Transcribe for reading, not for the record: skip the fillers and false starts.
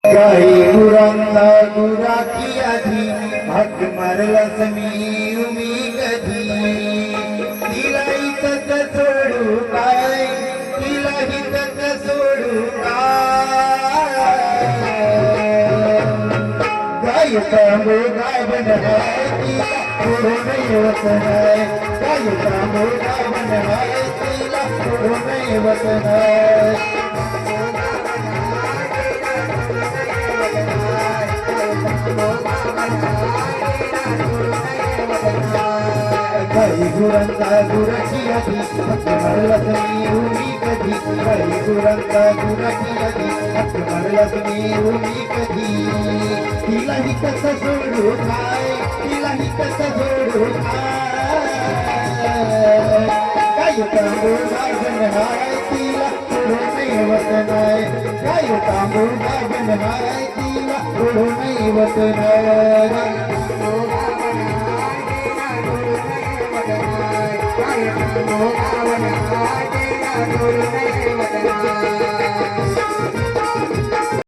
काही गुरांचा गुराखी आधी हाक मारलास मी कधी तिला इथंच सोडू काय तिला इथंच सोडू काय गाय तांबू गाय बनवाय तिला सोडून येवत नाही गाय तांबू गाय बनवाय तिला सोडून येवत नाही काही गुरांचा गुराची आधी हक्क मारलास मी कधी काही गुरांचा गुराची आधी हक्क मारलास मी कधी तिलाही कसं सोडू काय तिलाही कसं सोडू काय तांबूळ गाजन हाय तिला सोडून येवत नाही काय तांबूळ गाजन हाय तिला सोडून येवत नाही Oh,